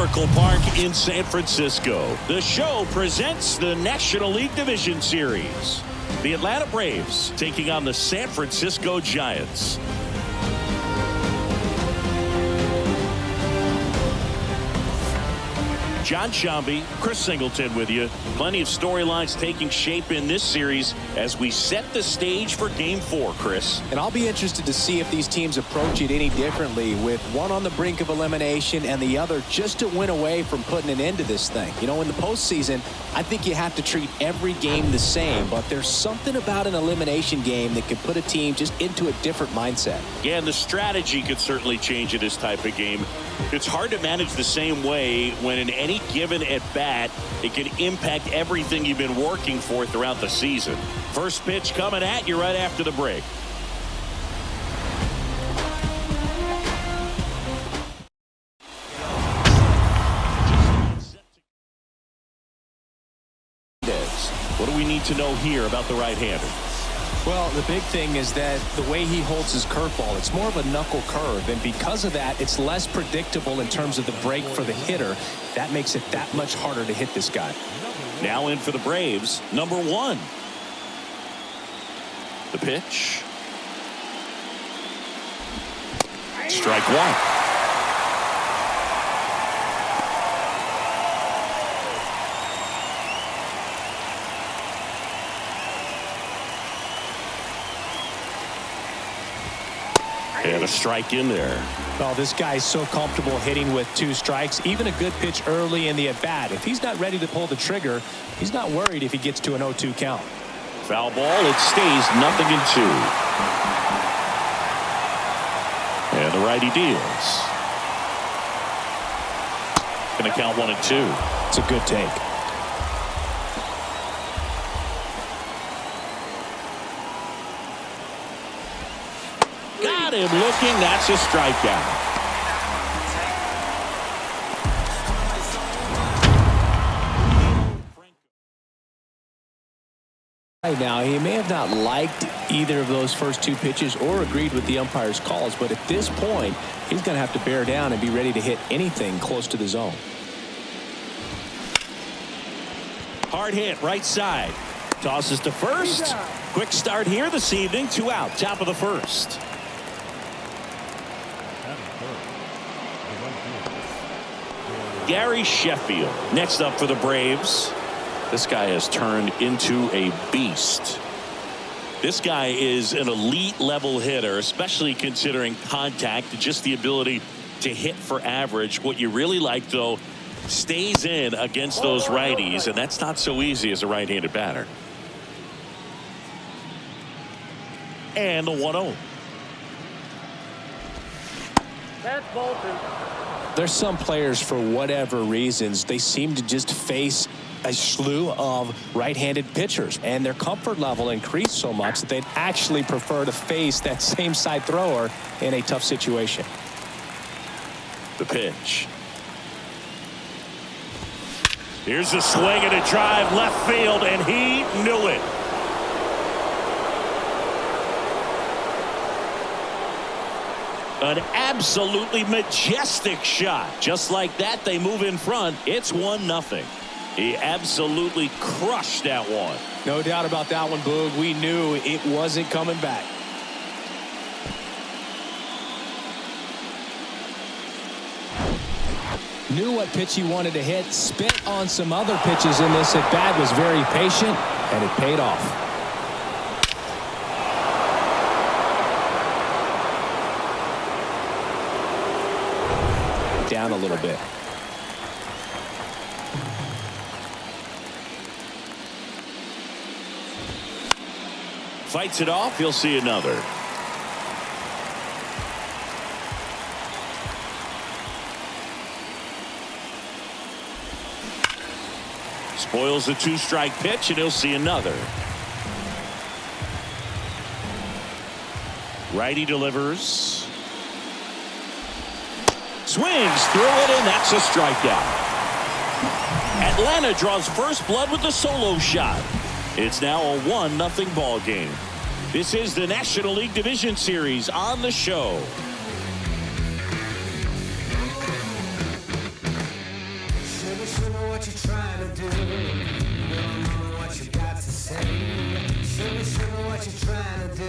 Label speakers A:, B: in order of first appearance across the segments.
A: Oracle Park in San Francisco. The show presents the National League Division Series. The Atlanta Braves taking on the San Francisco Giants. John Shambi, Chris Singleton with you. Plenty of storylines taking shape in this series as we set the stage for Game 4, Chris.
B: And I'll be interested to see if these teams approach it any differently, with one on the brink of elimination and the other just to win away from putting an end to this thing. You know, in the postseason, I think you have to treat every game the same, but there's something about an elimination game that can put a team just into a different mindset.
A: Yeah, and the strategy could certainly change in this type of game. It's hard to manage the same way when in any given at bat, it can impact everything you've been working for throughout the season. First pitch coming at you right after the break. What do we need to know here about the right-hander?
B: Well, the big thing is that the way he holds his curveball, it's more of a knuckle curve, and because of that, it's less predictable in terms of the break for the hitter. That makes it that much harder to hit this guy.
A: Now in for the Braves, number 1. The pitch. Strike 1. And a strike in there.
B: Oh, this guy's so comfortable hitting with 2 strikes. Even a good pitch early in the at-bat. If he's not ready to pull the trigger, he's not worried if he gets to an 0-2 count.
A: Foul ball. It stays 0-2. And the righty deals. Going to count 1-2.
B: It's a good take.
A: Got him looking. That's a strikeout.
B: Right now, he may have not liked either of those first 2 pitches or agreed with the umpire's calls, but at this point, he's going to have to bear down and be ready to hit anything close to the zone.
A: Hard hit right side. Tosses to first. Quick start here this evening. 2 out. Top of the first. Gary Sheffield next up for the Braves. This guy has turned into a beast. This guy is an elite level hitter, especially considering contact, just the ability to hit for average. What you really like, though, stays in against those righties, and that's not so easy as a right-handed batter. And the 1-0.
C: That's Bolton.
B: There's some players, for whatever reasons, they seem to just face a slew of right-handed pitchers, and their comfort level increased so much that they'd actually prefer to face that same side thrower in a tough situation.
A: The pitch. Here's a swing and a drive left field, and he knew it. An absolutely majestic shot. Just like that, they move in front. It's 1-0. He absolutely crushed that one.
B: No doubt about that one, Boog. We knew it wasn't coming back. Knew what pitch he wanted to hit. Spit on some other pitches in this at bat. Was very patient, and it paid off. Down a little bit.
A: Fights it off. He'll see another. Spoils the 2-strike pitch, and he'll see another. Righty delivers. Swings through it, and that's a strikeout. Atlanta draws first blood with the solo shot. It's now a 1-0 ball game. This is the National League Division Series on the show.
D: show me what you're trying to do. Little mama, what you got to say. Show me what you're trying to do.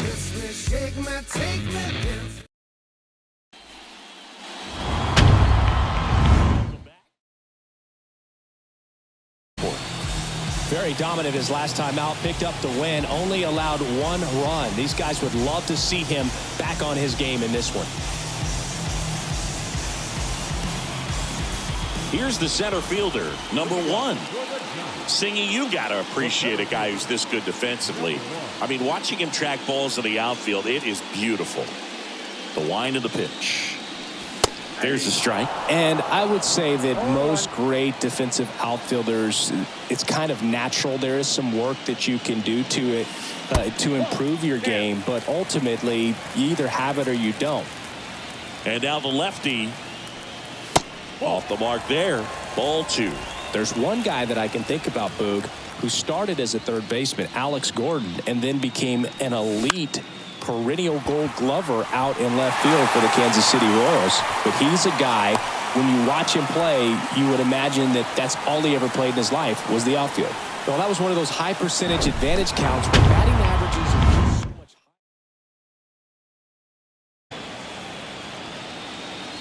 D: Kiss me, shake me, take me, dance.
B: Very dominant his last time out, picked up the win, only allowed one run. These guys would love to see him back on his game in this one.
A: Here's the center fielder, number 1. Singy, you got to appreciate a guy who's this good defensively. I mean, watching him track balls in the outfield, it is beautiful. The wind of the pitch. There's the strike.
B: And I would say that most great defensive outfielders, it's kind of natural. There is some work that you can do to it to improve your game, but ultimately you either have it or you don't.
A: And now the lefty off the mark there. Ball 2.
B: There's one guy that I can think about, Boog, who started as a third baseman, Alex Gordon, and then became an elite perennial Gold Glover out in left field for the Kansas City Royals. But he's a guy, when you watch him play, you would imagine that that's all he ever played in his life was the outfield. Well, that was one of those high percentage advantage counts where batting averages are just so much higher.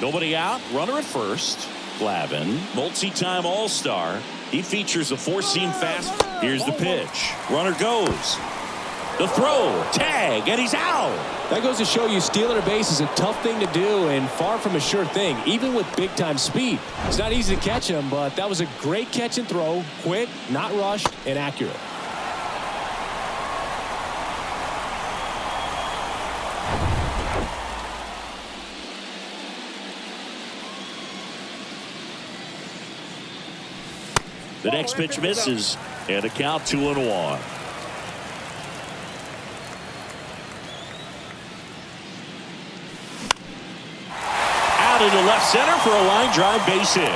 A: Nobody out. Runner at first. Glavin, multi-time All-Star. He features a 4-seam fast. Here's the pitch. Runner goes. The throw, tag, and he's out.
B: That goes to show you stealing a base is a tough thing to do and far from a sure thing, even with big-time speed. It's not easy to catch him, but that was a great catch and throw, quick, not rushed, and accurate.
A: The next pitch misses, and a count 2-1. Into left center for a line drive base hit.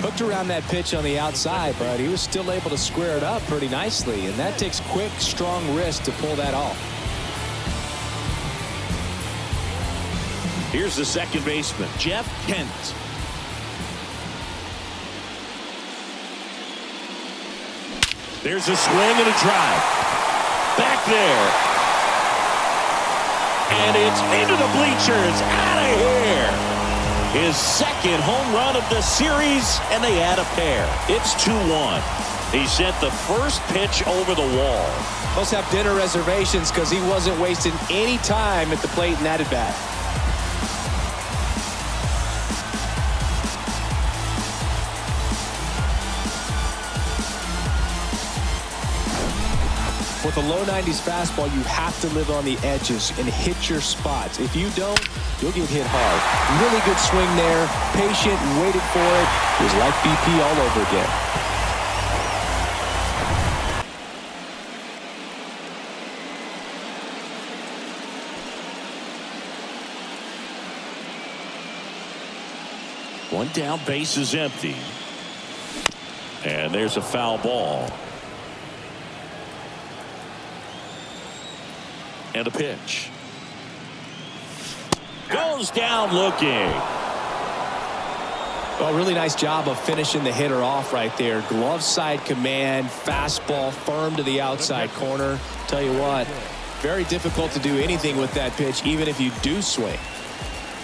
B: Hooked around that pitch on the outside, but he was still able to square it up pretty nicely, and that takes quick, strong wrist to pull that off.
A: Here's the second baseman, Jeff Kent. There's a swing and a drive. Back there. And it's into the bleachers. Out of here. His second home run of the series, and they add a pair. It's 2-1. He sent the first pitch over the wall.
B: Must have dinner reservations because he wasn't wasting any time at the plate in that at bat. With a low 90s fastball, you have to live on the edges and hit your spots. If you don't, you'll get hit hard. Really good swing there. Patient and waited for it. It was like BP all over again.
A: One down, base is empty. And there's a foul ball. And a pitch. Goes down looking.
B: Well, really nice job of finishing the hitter off right there. Glove side command, fastball firm to the outside corner. Tell you what, very difficult to do anything with that pitch, even if you do swing.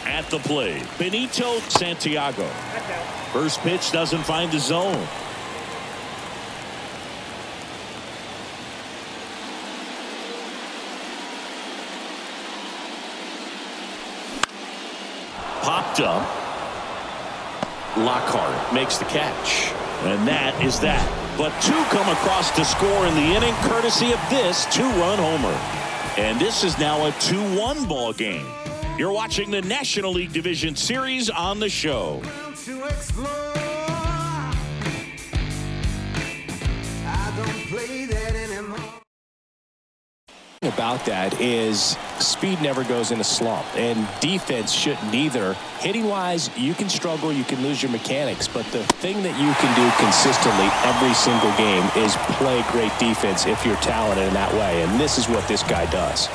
A: At the plate, Benito Santiago. First pitch doesn't find the zone. Popped up. Lockhart makes the catch. And that is that. But two come across to score in the inning courtesy of this 2-run homer. And this is now a 2-1 ball game. You're watching the National League Division Series on the show.
B: about that is speed never goes in a slump, and defense shouldn't either. Hitting-wise, you can struggle, you can lose your mechanics, but the thing that you can do consistently every single game is play great defense if you're talented in that way, and this is what this guy does.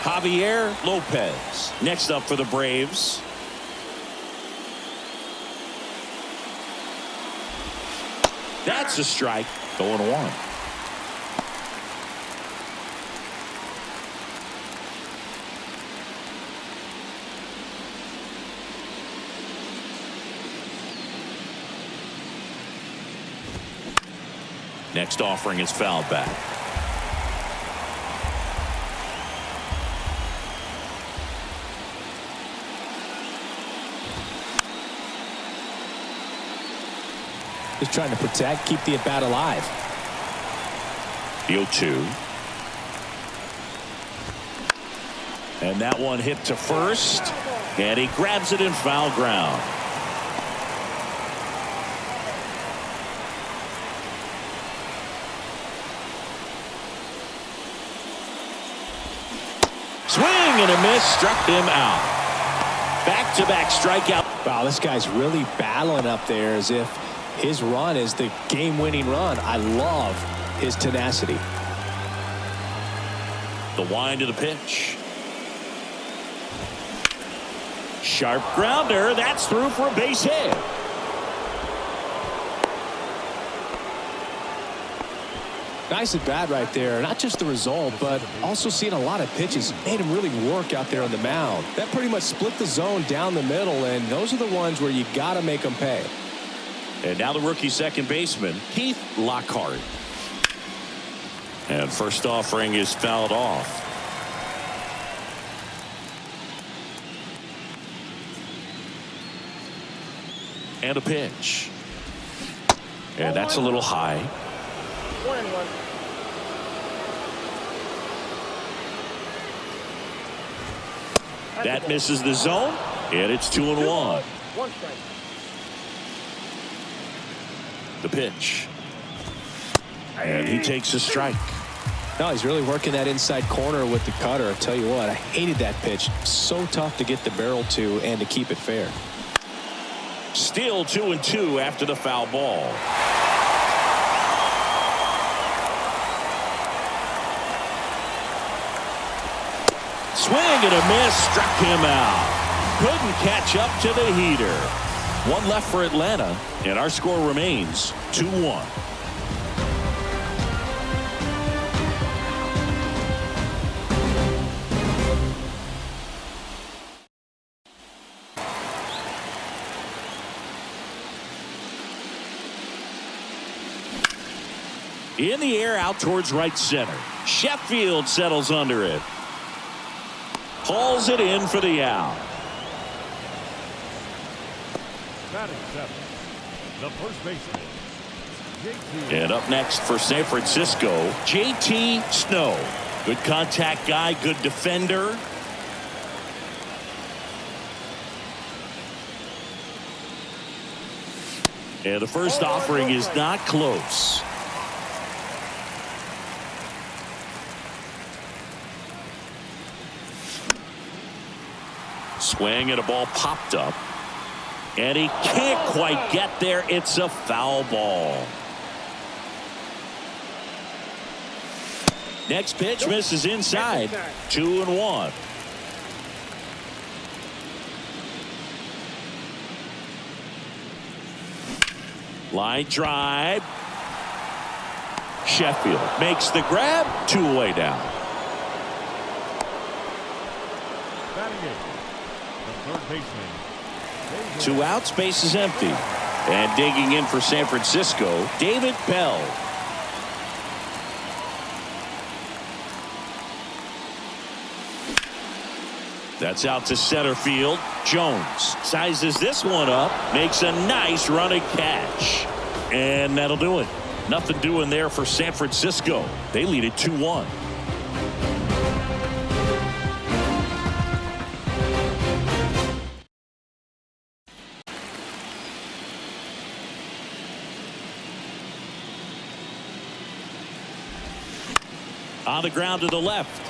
A: Javier Lopez next up for the Braves. That's a strike. 0-1. Next offering is fouled back.
B: Just trying to protect, keep the at-bat alive.
A: The 0-2. And that one hit to first. And he grabs it in foul ground. Swing and a miss, struck him out. Back-to-back strikeout.
B: Wow, this guy's really battling up there as if his run is the game-winning run. I love his tenacity.
A: The wind of the pitch. Sharp grounder. That's through for a base hit.
B: Nice at bat right there. Not just the result, but also seeing a lot of pitches. Made him really work out there on the mound. That pretty much split the zone down the middle, and those are the ones where you got to make them pay.
A: And now the rookie second baseman, Keith Lockhart. And first offering is fouled off. And a pitch. And that's a little high.
C: 1-1.
A: That misses the zone. And it's 2-1.
C: One strike.
A: The pitch. And he takes a strike.
B: No, he's really working that inside corner with the cutter. I tell you what, I hated that pitch. So tough to get the barrel to and to keep it fair.
A: Still 2-2 after the foul ball. Swing and a miss, struck him out. Couldn't catch up to the heater. One left for Atlanta, and our score remains 2-1. In the air, out towards right center. Sheffield settles under it. Hauls it in for the out.
E: Batting seventh, the first baseman, JT.
A: And up next for San Francisco, JT Snow. Good contact guy, good defender. And the first offering is not close. Swing and a ball popped up. And he can't quite get there. It's a foul ball. Next pitch misses inside. 2-1. Line drive. Sheffield makes the grab. 2 away down.
E: Batting eighth, the third baseman.
A: 2 outs, base is empty. And digging in for San Francisco, David Bell. That's out to center field. Jones sizes this one up, makes a nice running catch. And that'll do it. Nothing doing there for San Francisco. They lead it 2-1. On the ground to the left.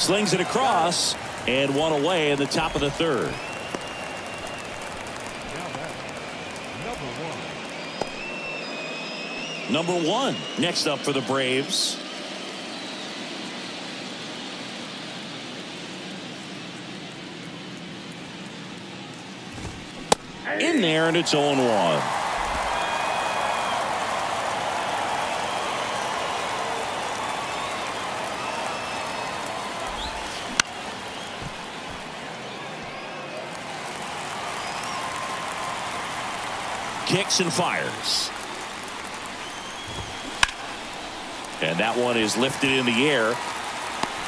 A: Slings it across and one away in the top of the third.
E: Now that's
A: Number one next up for the Braves. In there, and it's 0-1. Kicks and fires. And that one is lifted in the air.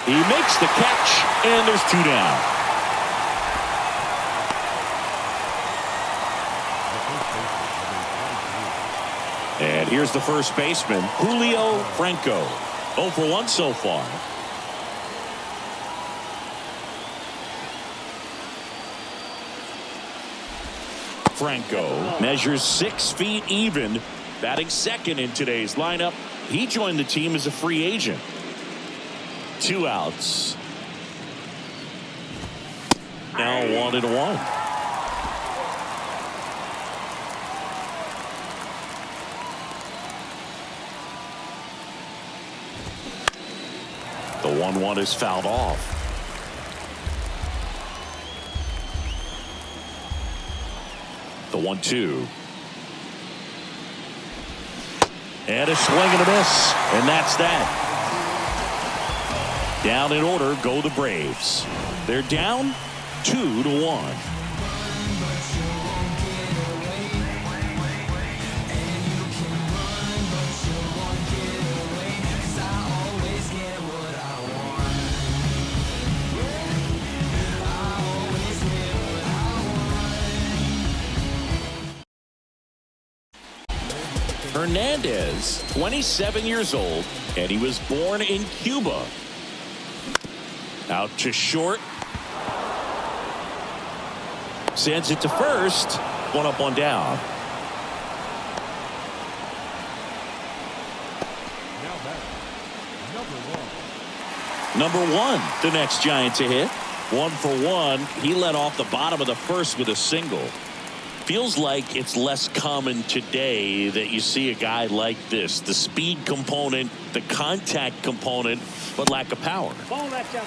A: He makes the catch, and there's 2 down. And here's the first baseman, Julio Franco. 0 for 1 so far. Franco measures 6 feet even, batting second in today's lineup. He joined the team as a free agent. 2 outs. Now 1-1. The 1-1 is fouled off. The 1-2. And a swing and a miss. And that's that. Down in order go the Braves. They're down 2-1. Hernandez, 27 years old, and he was born in Cuba. Out to short. Sends it to first. 1 up, 1 down.
E: Now that's
A: Number one, the next Giant to hit. 1 for 1. He led off the bottom of the first with a single. Feels like it's less common today that you see a guy like this. The speed component, the contact component, but lack of power.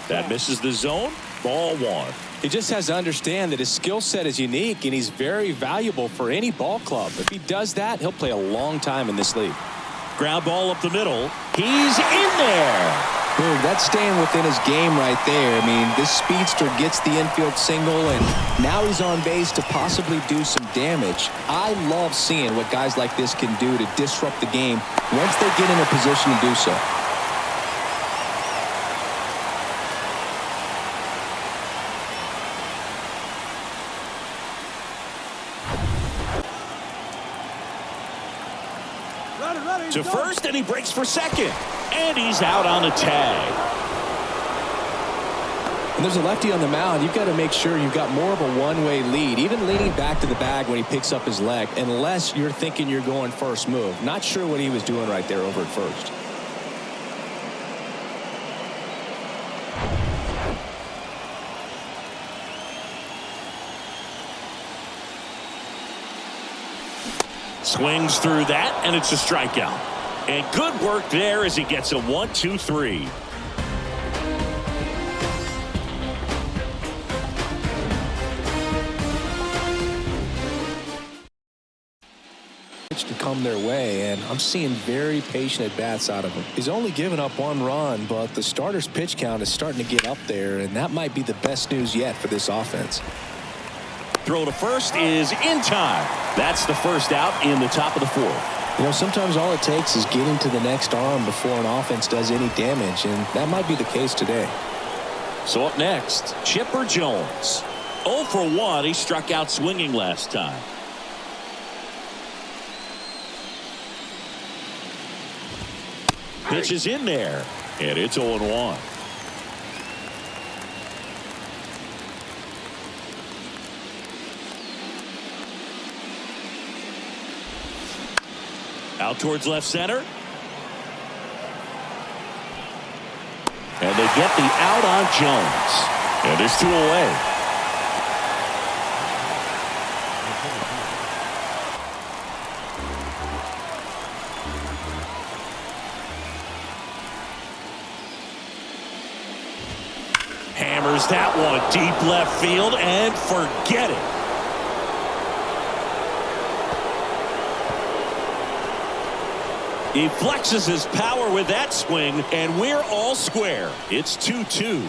A: That misses the zone. Ball 1.
B: He just has to understand that his skill set is unique, and he's very valuable for any ball club. If he does that, he'll play a long time in this league.
A: Ground ball up the middle. He's in there.
B: Dude, that's staying within his game right there. I mean, this speedster gets the infield single, and now he's on base to possibly do some damage. I love seeing what guys like this can do to disrupt the game once they get in a position to do so.
A: To first, and he breaks for second. And he's out on the tag.
B: And there's a lefty on the mound. You've got to make sure you've got more of a one-way lead, even leaning back to the bag when he picks up his leg, unless you're thinking you're going first move. Not sure what he was doing right there over at first.
A: Swings through that, and it's a strikeout. And good work there as he gets a 1-2-3.
B: To come their way, and I'm seeing very patient at bats out of him. He's only given up 1 run, but the starter's pitch count is starting to get up there, and that might be the best news yet for this offense.
A: Throw to first is in time. That's the first out in the top of the 4th.
B: You know, sometimes all it takes is getting to the next arm before an offense does any damage, and that might be the case today.
A: So up next, Chipper Jones. 0 for 1. He struck out swinging last time. Pitch is in there, and it's 0-1. Out towards left center. And they get the out on Jones. And there's 2 away. Hammers that one deep left field and forget it. He flexes his power with that swing, and we're all square. It's 2-2.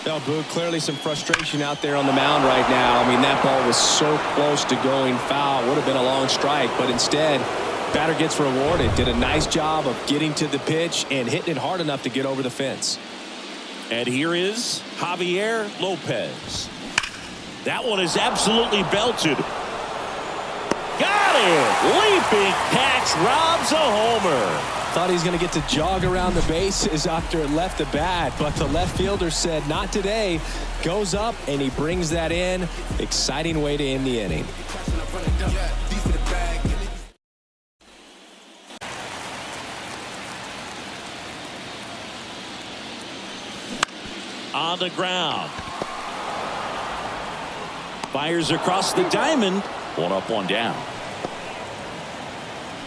B: Well, Boog, clearly some frustration out there on the mound right now. I mean, that ball was so close to going foul. Would have been a long strike, but instead, batter gets rewarded. Did a nice job of getting to the pitch and hitting it hard enough to get over the fence.
A: And here is Javier Lopez. That one is absolutely belted. Got it! Leaping catch, robs a homer.
B: Thought he was going to get to jog around the bases after it left the bat, but the left fielder said not today. Goes up and he brings that in. Exciting way to end the inning.
A: On the ground. Fires across the diamond. 1 up, 1 down.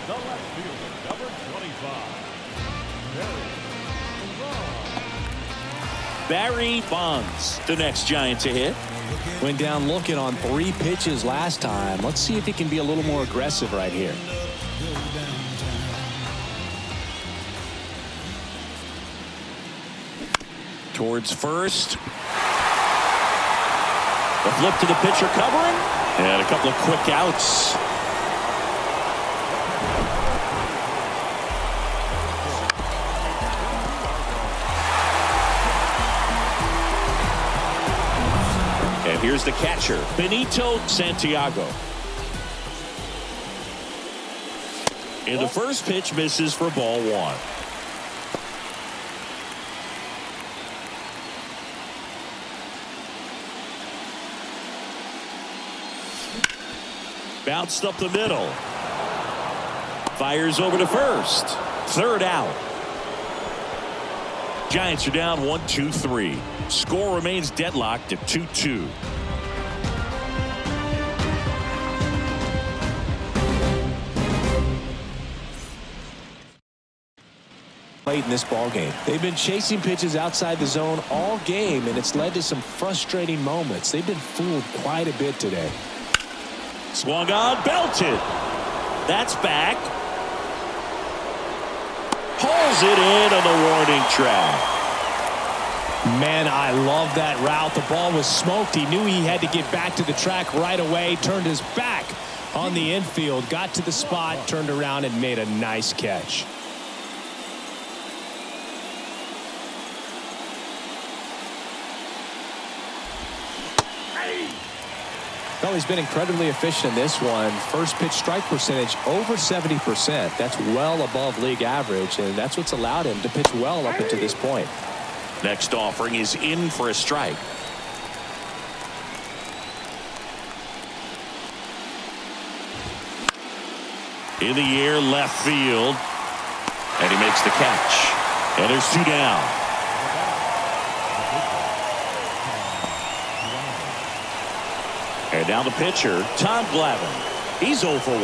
E: The left fielder, number 25.
A: Barry Bonds, the next Giant to hit.
B: Went down looking on 3 pitches last time. Let's see if he can be a little more aggressive right here.
A: Towards first. The flip to the pitcher covering. And a couple of quick outs. And here's the catcher, Benito Santiago. And the first pitch misses for ball 1. Bounced up the middle. Fires over to first. 3rd out. Giants are down 1-2-3. Score remains deadlocked at 2-2.
B: Late in this ball game. They've been chasing pitches outside the zone all game, and it's led to some frustrating moments. They've been fooled quite a bit today.
A: Swung on, belted. That's back. Pulls it in on the warning track.
B: Man, I love that route. The ball was smoked. He knew he had to get back to the track right away. Turned his back on the infield. Got to the spot, turned around, and made a nice catch. Well, he's been incredibly efficient in this one. First pitch strike percentage over 70%. That's well above league average, and that's what's allowed him to pitch well up until this point.
A: Next offering is in for a strike. In the air, left field. And he makes the catch. And there's 2 down. And now the pitcher, Tom Glavine. He's 0 for 1.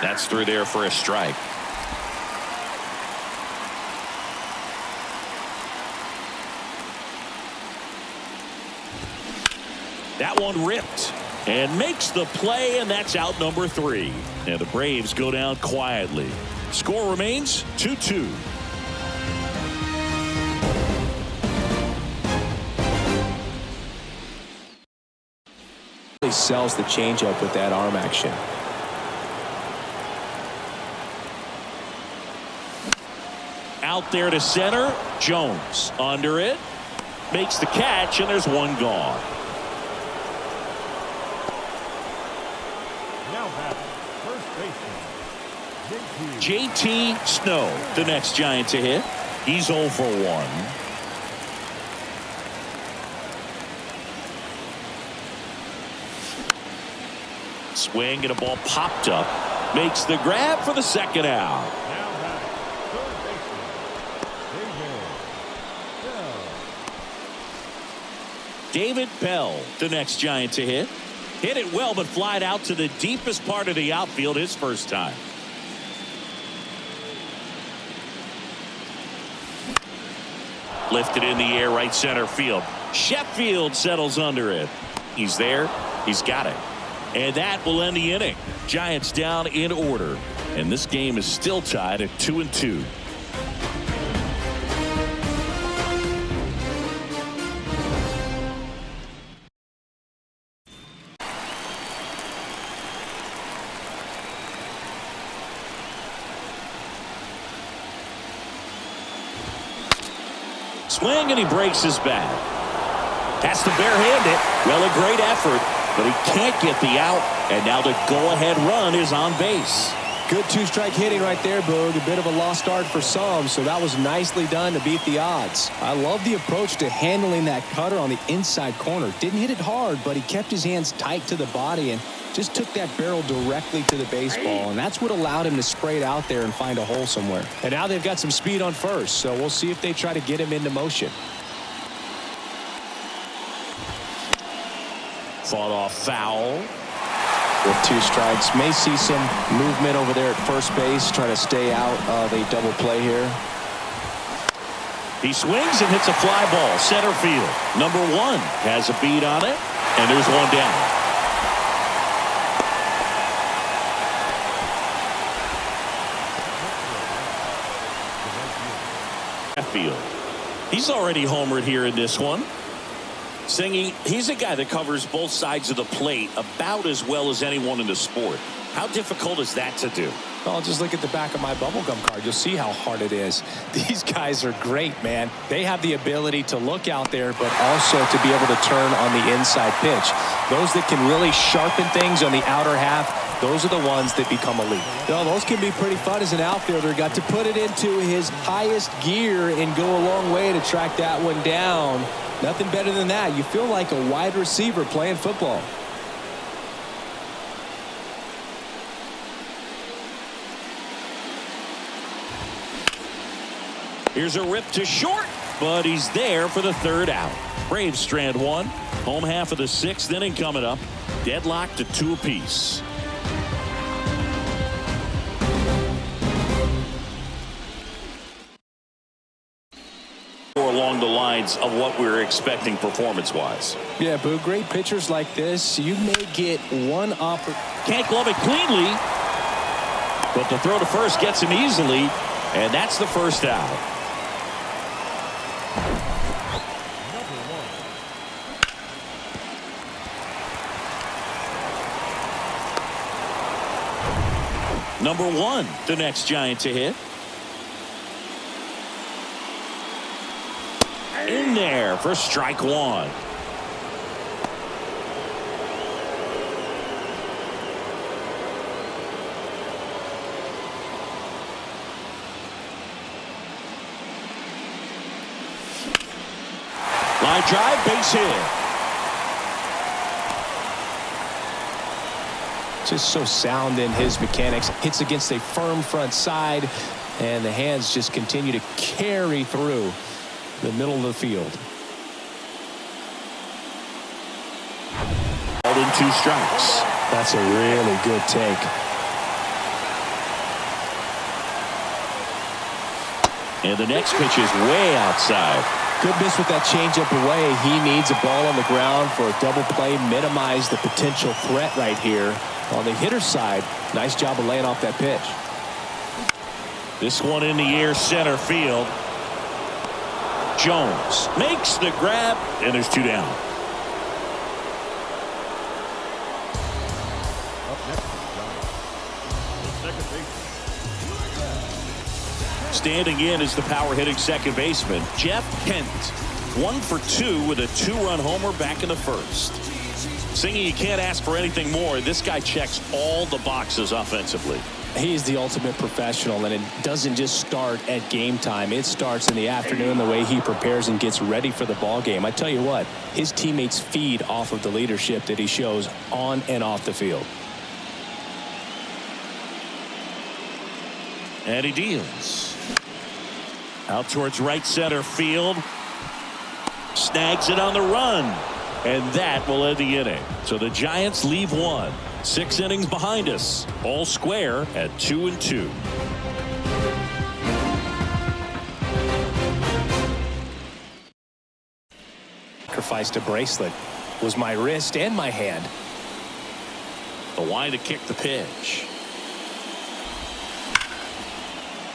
A: That's through there for a strike. That one ripped and makes the play, and that's out number 3. And the Braves go down quietly. Score remains 2-2.
B: He sells the changeup with that arm action.
A: Out there to center. Jones under it. Makes the catch, and there's 1 gone.
E: Now batting, first baseman,
A: JT Snow, the next Giant to hit. He's 0 for 1. Swing and a ball popped up. Makes the grab for the second out. David Bell, the next Giant to hit. Hit it well, but flied out to the deepest part of the outfield his first time. Lifted in the air, right center field. Sheffield settles under it. He's there. He's got it. And that will end the inning. Giants down in order. And this game is still tied at 2-2. Swing and he breaks his bat. Has to barehand it. Well, a great effort, but he can't get the out. And now the go-ahead run is on base.
B: Good two-strike hitting right there, Boog. A bit of a lost start for some, so that was nicely done to beat the odds. I love the approach to handling that cutter on the inside corner. Didn't hit it hard, but he kept his hands tight to the body and just took that barrel directly to the baseball, and that's what allowed him to spray it out there and find a hole somewhere. And now they've got some speed on first, so we'll see if they try to get him into motion.
A: Fought off foul.
B: With 2 strikes, may see some movement over there at first base, trying to stay out of a double play here.
A: He swings and hits a fly ball center field. Number 1 has a beat on it, and there's one down. Field. He's already homered here in this one. Singing, he's a guy that covers both sides of the plate about as well as anyone in the sport. How difficult is that to do?
B: Well, just look at the back of my bubblegum card. You'll see how hard it is. These guys are great, man. They have the ability to look out there, but also to be able to turn on the inside pitch. Those that can really sharpen things on the outer half, those are the ones that become elite. Well, those can be pretty fun as an outfielder. Got to put it into his highest gear and go a long way to track that one down. Nothing better than that. You feel like a wide receiver playing football.
A: Here's a rip to short, but he's there for the third out. Braves strand 1. Home half of the 6th inning coming up. Deadlocked at 2 apiece. Along the lines of what we were expecting performance-wise.
B: Yeah, Boo, great pitchers like this, you may get one
A: Can't glove it cleanly, but the throw to first gets him easily, and that's the first out. Number 1, the next Giant to hit. In there for strike 1. Line drive, base hit.
B: Just so sound in his mechanics. Hits against a firm front side, and the hands just continue to carry through the middle of the field.
A: All in 2 strikes.
B: That's a really good take.
A: And the next pitch is way outside.
B: Good miss with that changeup away. He needs a ball on the ground for a double play. Minimize the potential threat right here. On the hitter side, nice job of laying off that pitch.
A: This one in the air, center field. Jones makes the grab, and there's 2 down. Standing in is the power hitting second baseman, Jeff Kent. 1 for 2 with a 2-run homer back in the first. Singy, you can't ask for anything more. This guy checks all the boxes offensively.
B: He's the ultimate professional, and it doesn't just start at game time. It starts in the afternoon, the way he prepares and gets ready for the ball game. I tell you what, his teammates feed off of the leadership that he shows on and off the field.
A: And he deals. Out towards right center field. Snags it on the run. And that will end the inning. So the Giants leave one. 6 innings behind us. All square at 2-2.
B: Sacrificed a bracelet. Was my wrist and my hand.
A: The line to kick the pitch.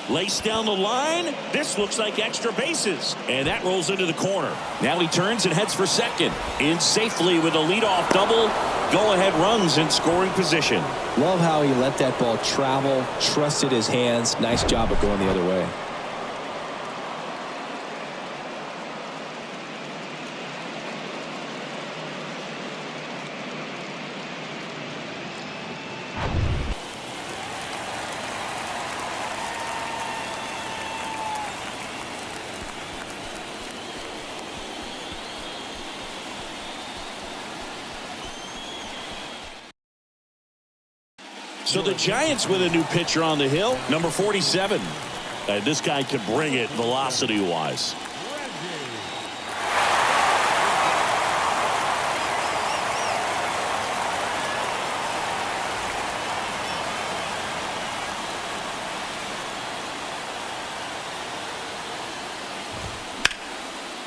A: Lace down the line. This looks like extra bases. And that rolls into the corner. Now he turns and heads for second. In safely with a leadoff double. Go-ahead runs in scoring position.
B: Love how he let that ball travel, trusted his hands. Nice job of going the other way.
A: So the Giants with a new pitcher on the hill, number 47. This guy can bring it velocity-wise.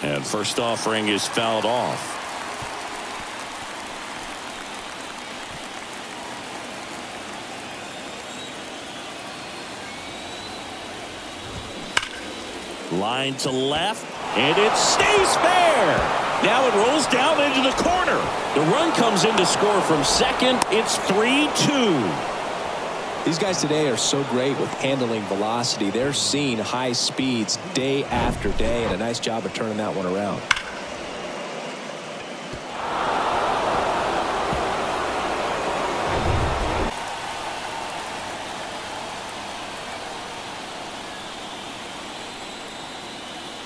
A: And first offering is fouled off. Line to left, and it stays fair. Now it rolls down into the corner. The run comes in to score from second. It's 3-2.
B: These guys today are so great with handling velocity. They're seeing high speeds day after day, and a nice job of turning that one around.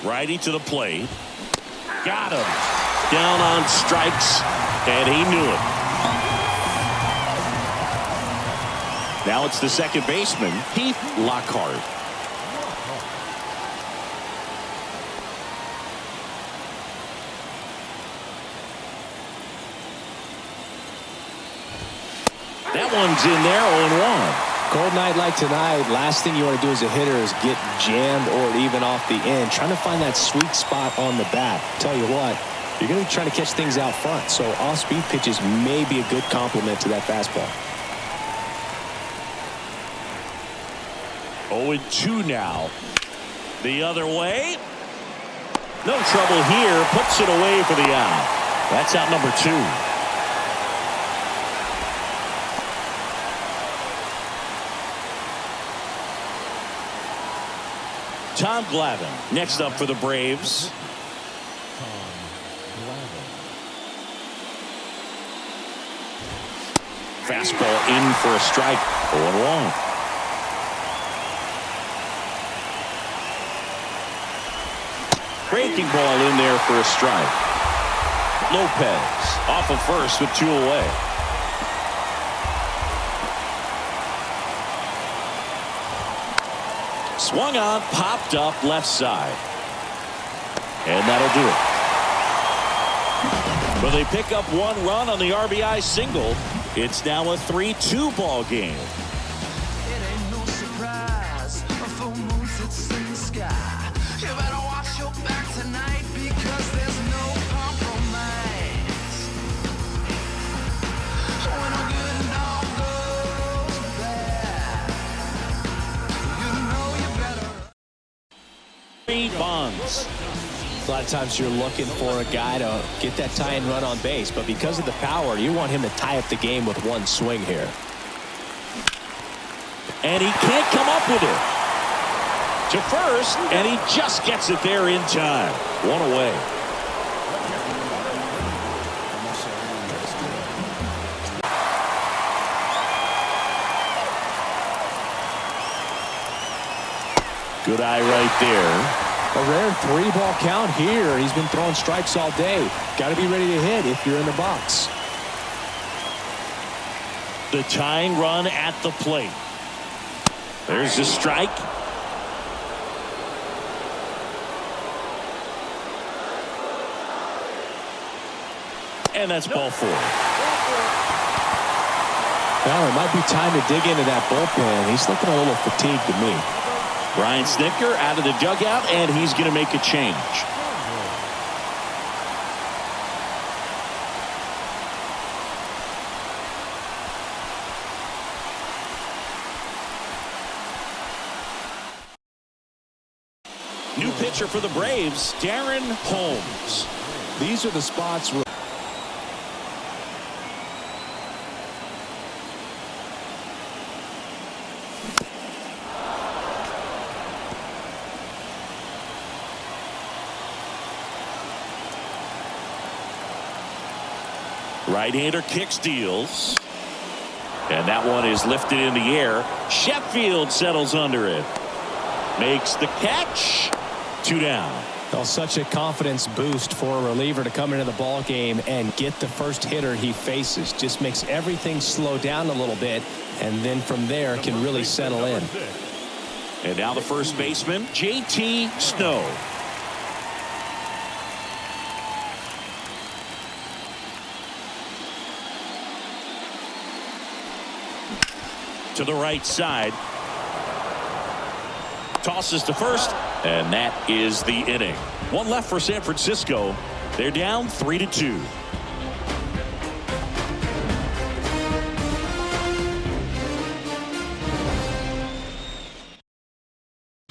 A: Righty to the plate. Got him. Down on strikes, and he knew it. Now it's the second baseman, Heath Lockhart. That one's in there, 0-1.
B: Cold night like tonight, last thing you want to do as a hitter is get jammed or even off the end. Trying to find that sweet spot on the bat. Tell you what, you're going to be trying to catch things out front, so off-speed pitches may be a good complement to that fastball.
A: 0-2 now. The other way. No trouble here. Puts it away for the out. That's out number 2. Tom Glavine next up for the Braves. Fastball in for a strike. 0-1. Breaking ball in there for a strike. Lopez off of first with 2 away. Swung on, popped up left side. And that'll do it. But they pick up 1 run on the RBI single. It's now a 3-2 ball game.
D: It ain't no surprise. A full moon sits in the sky. You better watch your back tonight because there's no compromise. When a good dog goes bad, you know you better.
A: 3 Bonds.
B: A lot of times you're looking for a guy to get that tie-in run on base, but because of the power, you want him to tie up the game with 1 swing here.
A: And he can't come up with it. To first, and he just gets it there in time. 1 away. Good eye right there.
B: A rare 3-ball count here. He's been throwing strikes all day. Got to be ready to hit if you're in the box.
A: The tying run at the plate. There's the strike. And that's ball 4.
B: Well, it might be time to dig into that bullpen. He's looking a little fatigued to me.
A: Brian Snitker out of the dugout, and he's going to make a change. New pitcher for the Braves, Darren Holmes.
B: These are the spots where
A: right-hander kick steals. And that one is lifted in the air. Sheffield settles under it. Makes the catch. 2 down.
B: well, such a confidence boost for a reliever to come into the ball game and get the first hitter he faces. Just makes everything slow down a little bit, and then from there can really settle in.
A: And now the first baseman, J.T. Snow. To the right side. Tosses to first, and that is the inning. One left for San Francisco. They're down 3-2.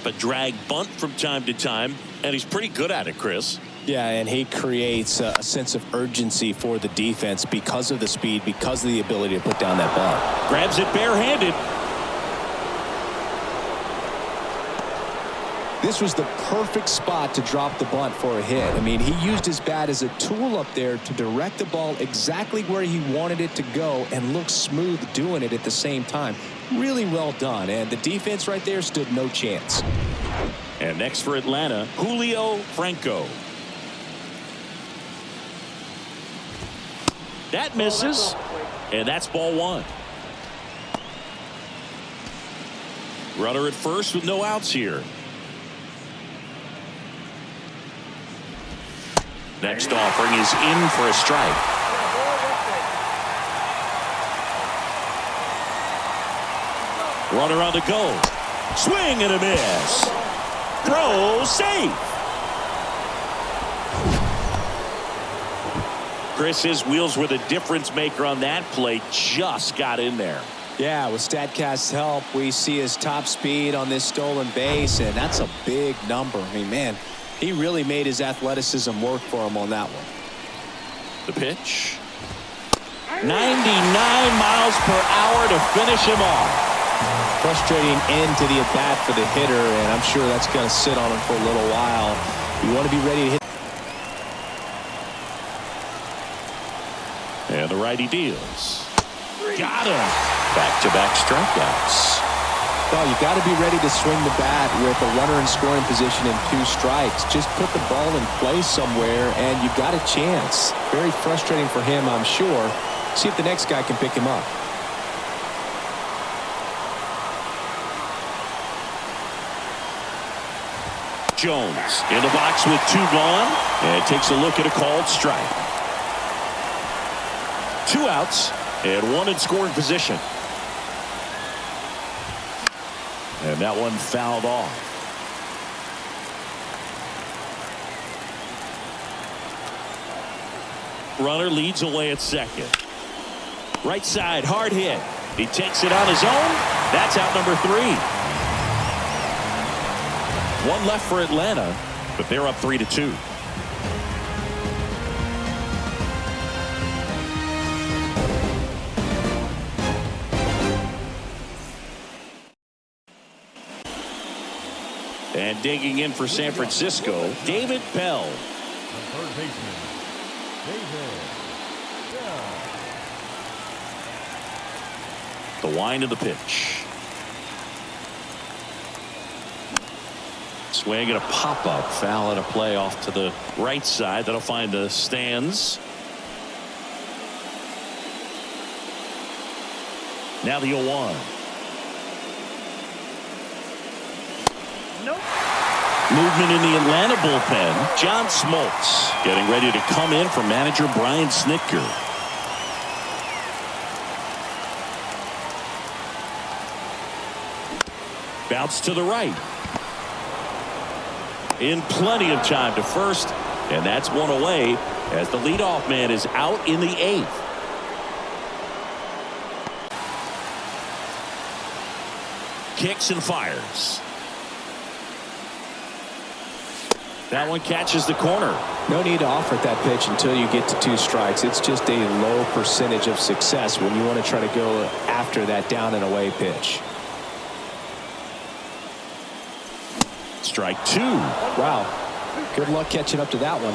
A: But drag bunt from time to time, and he's pretty good at it, Chris.
B: Yeah, and he creates a sense of urgency for the defense because of the speed, because of the ability to put down that ball.
A: Grabs it barehanded.
B: This was the perfect spot to drop the bunt for a hit. I mean, he used his bat as a tool up there to direct the ball exactly where he wanted it to go and looked smooth doing it at the same time. Really well done, and the defense right there stood no chance.
A: And next for Atlanta, Julio Franco. That misses, and that's ball 1. Runner at first with no outs here. Next offering is in for a strike. Runner on the go. Swing and a miss. Throw safe. Chris, his wheels were the difference maker on that play. Just got in there.
B: Yeah, with StatCast's help, we see his top speed on this stolen base, and that's a big number. I mean, man, he really made his athleticism work for him on that one.
A: The pitch. 99 miles per hour to finish him off.
B: Frustrating end to the at-bat for the hitter, and I'm sure that's going to sit on him for a little while. You want to be ready to hit.
A: And the righty deals. Got him. Back-to-back strikeouts.
B: Well, you got to be ready to swing the bat with a runner in scoring position and 2 strikes. Just put the ball in place somewhere, and you've got a chance. Very frustrating for him, I'm sure. See if the next guy can pick him up.
A: Jones in the box with 2 gone, and takes a look at a called strike. 2 outs and 1 in scoring position. And that one fouled off. Runner leads away at second. Right side, hard hit. He takes it on his own. That's out number 3. 1 left for Atlanta, but they're up 3-2. And digging in for San Francisco, David Bell.
E: The third baseman, David Bell.
A: The wind of the pitch. Swing and a pop-up. Foul and a play off to the right side. That'll find the stands. Now the 0-1.
C: Nope.
A: Movement in the Atlanta bullpen. John Smoltz getting ready to come in for manager Brian Snitker. Bounce to the right. In plenty of time to first, and that's one away as the leadoff man is out in the 8th. Kicks and fires. That one catches the corner.
B: No need to offer that pitch until you get to 2 strikes. It's just a low percentage of success when you want to try to go after that down and away pitch.
A: Strike 2.
B: Wow. Good luck catching up to that one.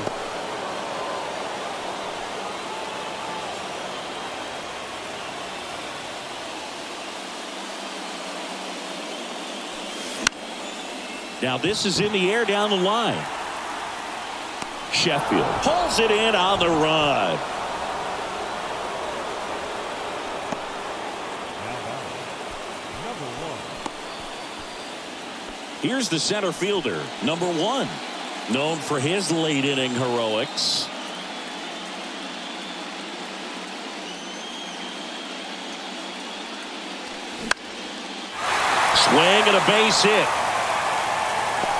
A: Now this is in the air down the line. Sheffield pulls it in on the run.
E: Number 1.
A: Here's the center fielder, number 1, known for his late inning heroics. Swing and a base hit.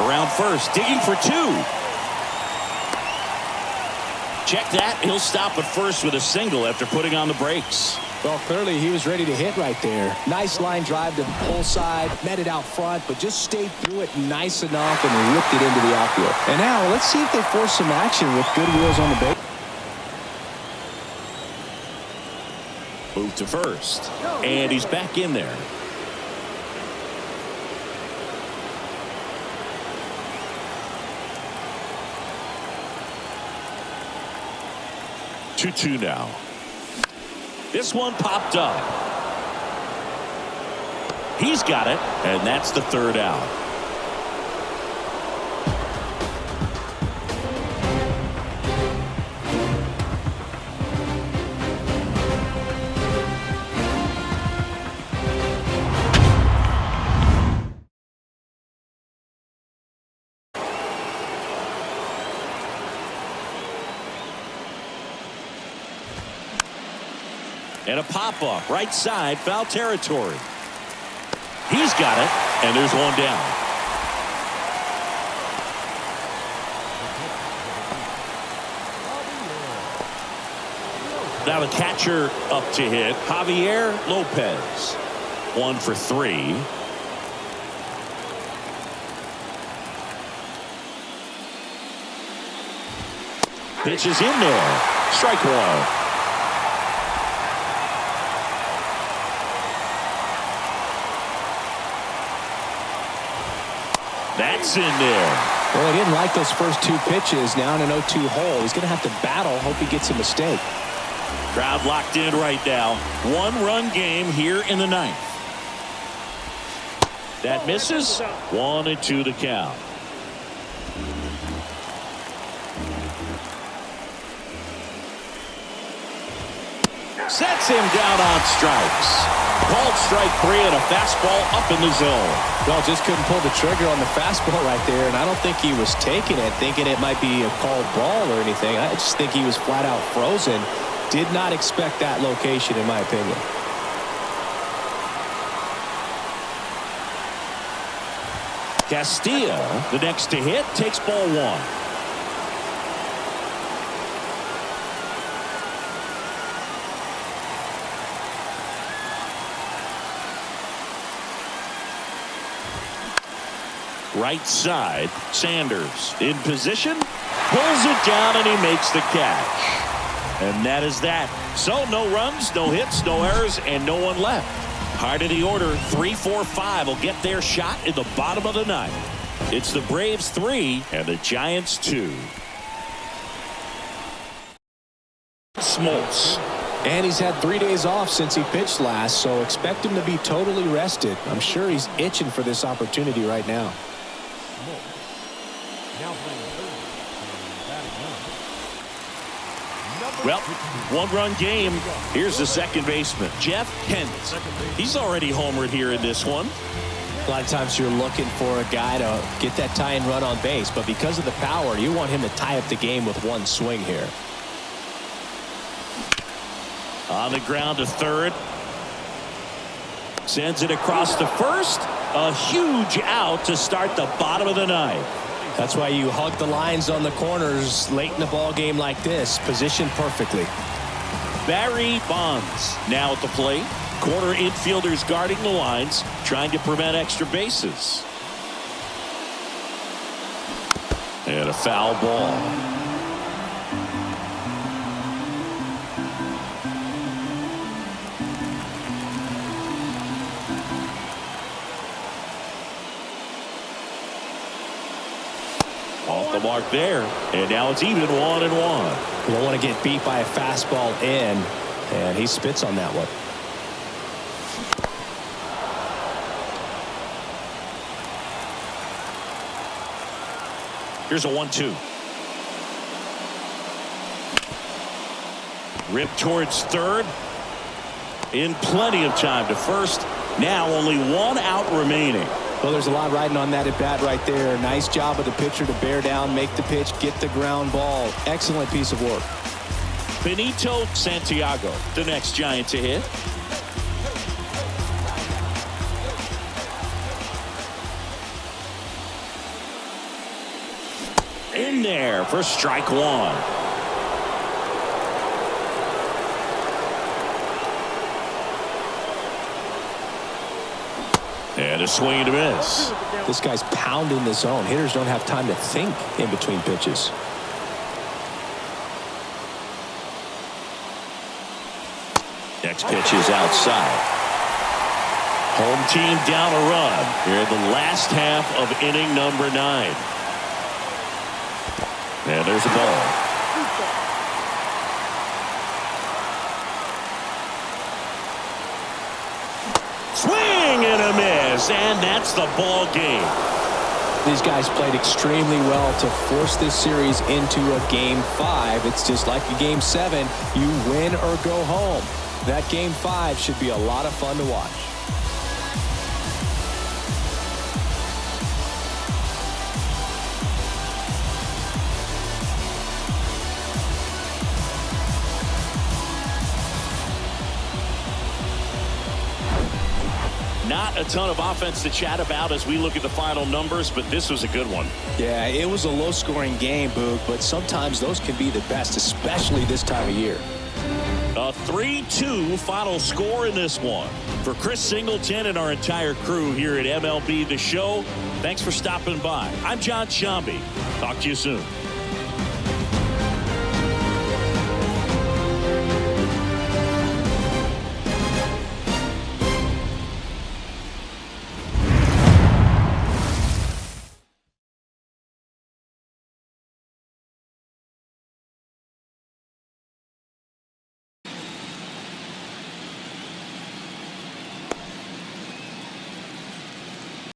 A: Around first, digging for 2. Check that. He'll stop at first with a single after putting on the brakes.
B: Well, clearly he was ready to hit right there. Nice line drive to the pull side, met it out front, but just stayed through it nice enough and whipped it into the outfield. And now let's see if they force some action with good wheels on the base.
A: Move to first, and he's back in there. Two now. This one popped up. He's got it, and that's the 3rd out. And a pop-up, right side, foul territory. He's got it, and there's one down. Now the catcher up to hit, Javier Lopez. 1 for 3. Pitch is in there. Strike 1. That's in there.
B: Well, he didn't like those first 2 pitches. Now in an 0-2 hole. He's going to have to battle. Hope he gets a mistake.
A: Crowd locked in right now. 1-run game here in the 9th. That misses. 1-2 the count. Sets him down on strikes. Called strike 3 and a fastball up in the zone.
B: Well, just couldn't pull the trigger on the fastball right there, and I don't think he was taking it, thinking it might be a called ball or anything. I just think he was flat out frozen. Did not expect that location, in my opinion.
A: Castilla, the next to hit, takes ball 1. Right side, Sanders in position, pulls it down, and he makes the catch. And that is that. So no runs, no hits, no errors, and no one left. Heart of the order, 3-4-5 will get their shot in the bottom of the 9th. It's the Braves 3 and the Giants 2. Smoltz.
B: And he's had 3 days off since he pitched last, so expect him to be totally rested. I'm sure he's itching for this opportunity right now.
E: Now playing third. And batting ninth.
A: Well, one-run game. Here's the second baseman, Jeff Kent. He's already homered here in this one.
B: A lot of times you're looking for a guy to get that tying run on base, but because of the power, you want him to tie up the game with one swing here.
A: On the ground to third. Sends it across to first. A huge out to start the bottom of the ninth.
B: That's why you hug the lines on the corners late in the ball game like this, positioned perfectly.
A: Barry Bonds now at the plate. Corner infielders guarding the lines, trying to prevent extra bases. And a foul ball. Off the mark there, and now it's even 1-1.
B: You don't want to get beat by a fastball in, and he spits on that one.
A: Here's a 1-2. Rip towards third. In plenty of time to first. Now only one out remaining.
B: Well, there's a lot riding on that at bat right there. Nice job of the pitcher to bear down, make the pitch, get the ground ball. Excellent piece of work.
A: Benito Santiago, the next Giant to hit. In there for strike one. And a swing and a miss.
B: This guy's pounding the zone. Hitters don't have time to think in between pitches.
A: Next pitch is outside. Home team down a run here in the last half of inning number 9. And there's a ball. Swing and a miss, and that's the ball game.
B: These guys played extremely well to force this series into a game 5. It's just like a game 7. You win or go home. That game 5 should be a lot of fun to watch.
A: Not a ton of offense to chat about as we look at the final numbers, but this was a good one.
B: Yeah, it was a low-scoring game, Boog, but sometimes those can be the best, especially this time of year.
A: A 3-2 final score in this one. For Chris Singleton and our entire crew here at MLB The Show, thanks for stopping by. I'm John Shambi. Talk to you soon.